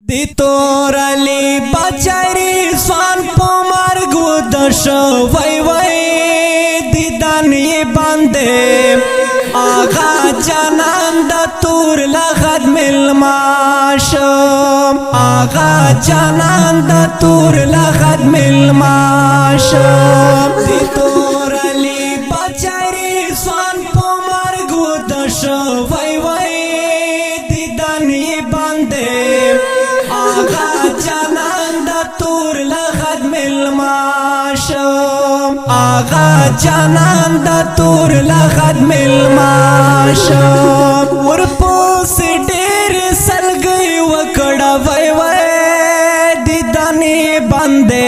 दी तोरली बचारी स्वान पोमार गुदश वै वै दीदानी बंदे आगा जानंद तूर लगत मिलमाश आगा जानंद तूर लगत मिलमाश दी तोरली बचारी स्वान पोमार गुदश वै वै दीदानी बंदे आगा जानंद तूर लगत मिलमाश आगा जानंद तूर लगत मिलमाश उर्पोस डेर सल गई वकड़ा वै वै दीदानी बंदे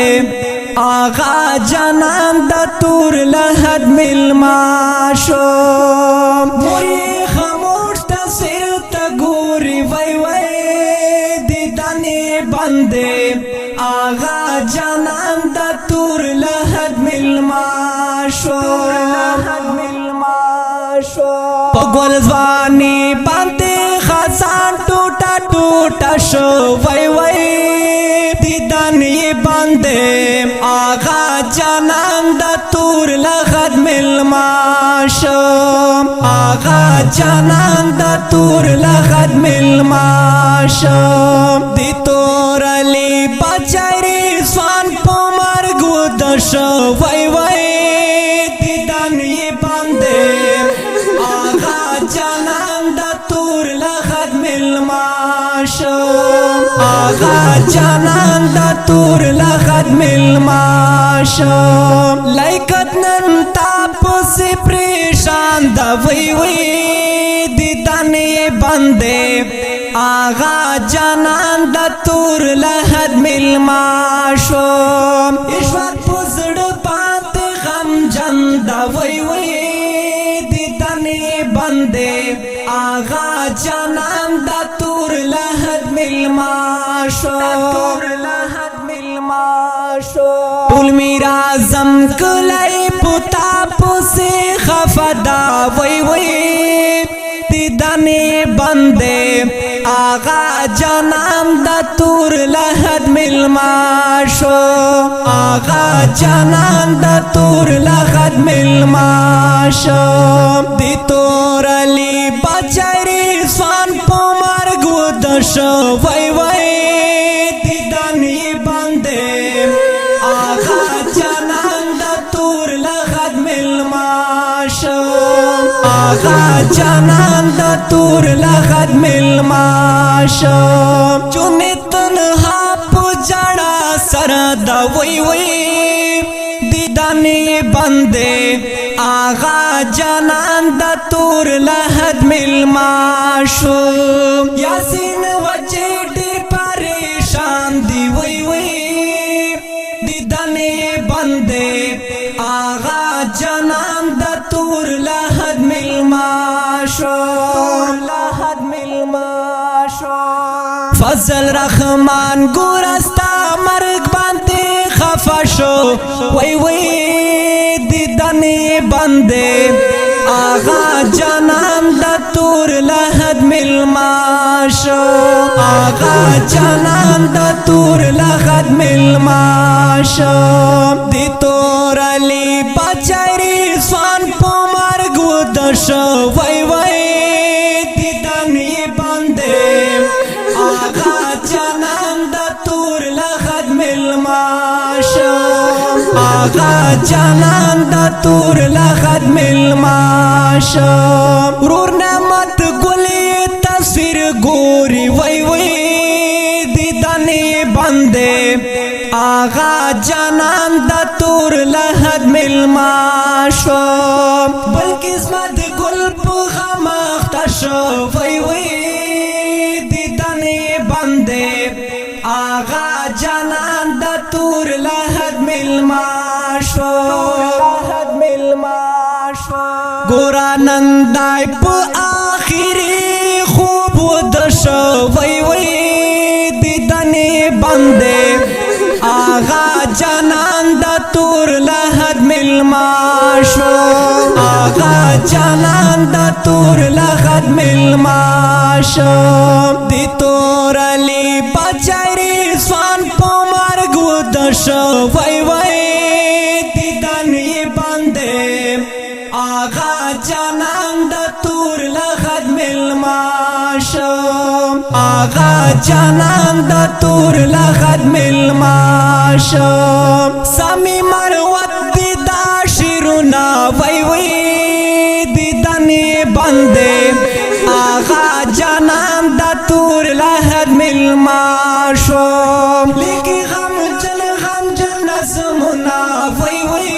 आगा जानंद तूर लगत मिलमाश मोरी खामोश तस्वीर तगोरी वै वै दीदानी बंदे आगा जानंद तूर लगत मिलमाश पगोल जवानी बांधे खासान टूटा टूटा शो वै वै दीदानी बंदे आगा जानंद तूर लगत मिलमाश आगा जानंद तूर लगत मिलमाश दी तोरली बचारी स्वान पोमार गुदश वै वै दीदानी बंदे आगा जानंद तूर लगत मिलमाश आगा जानंद तूर लगत मिलमाश लाइकत नन ताप से परेशान दवै वै दीदानी बंदे आगा जानंद तूर लगत मिलमाश ईश्वर पुजड़ बात गम जंद वै वै दीदानी बंदे आगा जानंद तूर लगत मिलमाश पुल मीरा जम कलाई पुता पुसे खफदा वै वै दीदानी बंदे आगा जानंद तूर लगत मिलमाश आगा जानंद तूर लगत मिलमाश दी तोरली बचारी स्वान पोमार गुदश वै वै दीदानी बंदे आगा जानंद तूर लगत मिलमाश आगा जानंद तूर लगत मिलमाश चुने तन्हा पुजड़ा सरद वै वै दीदानी बंदे आगा जानंद तूर लगत मिलमाश यासीन वजेडी परेशान दी वै वै दीदानी बंदे आगा जानंद तूर लगत मिलमाश फजल रहमान गुरस्ता मर्ग बांधे खफाशो वै वै दीदानी बंदे आगा जानंद तूर लगत मिलमाश आगा जानंद तूर लगत मिलमाश दी तोरली बचारी स्वान पोमार गुदश वै वै दीदानी बंदे आगा जानंद तूर लगत मिलमाश आगा जानंद तूर लगत मिलमाश रूर नमत गुली तस्वीर गोरी वै वै दीदानी बंदे आगा जानंद तूर लगत मिलमाश बल्किस्मत गुल पुखमख्तश वै वै दीदानी बंदे आगा जानंद तूर लगत मिलमाश गोरा नंदाय प आखिरी खूब दश वै वै दीदानी बंदे आगा जानंद तूर लगत मिलमाश आगा آغا جانان دا تور لغت ملماشم دی تور علی بچاری سوان پا مرگ و دشو وی وی دیدن ی بنده آغا جانان دا تور لغت ملماشم آغا جانان دا تور لغت ملماشم سمی مروت دیدا شیرونا وی وی دیدن ی بنده آغا جانان دا تور لغت ملماشم لیکی غم جن نسمنا وی وی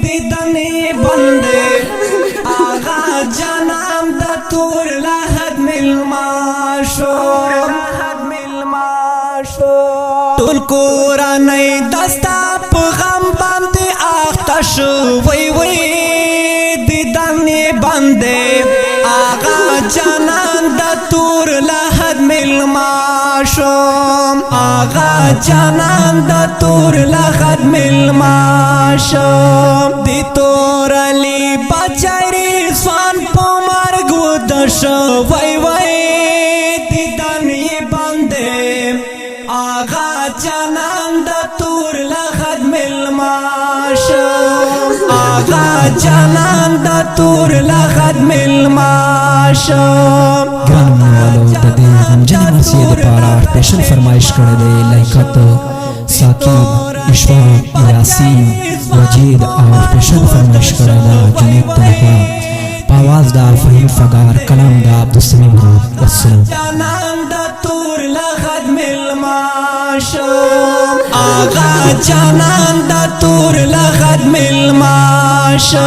دیدن ی بنده آغا جانان دا تور لغت ملماشم ټول کورنۍ دستا په غم باندې اخته شو وی وی دیدن یې باندې آغا جانان د تور لحد ملما شوم آغا جانان د تور لحد ملما شوم دی تور علی بچری سوان په مرګ ودشو وی وی دیدن یې باندې آغا جانان دا تور لغت ملماشم آغا جانان دا تور لغت ملماشم گران منوالو د دې غمجنې مرثیې دپاره سپیشل فرمایش کړی دی لیاقت ثاقب اشفاق یاسین وجید او سپیشل فرمایش کړی دی جنید طلحه په آواز د فهیم فګار کلام د عبدالسمیع مراد والسلام آغا جانان دا تور لغت ملماشم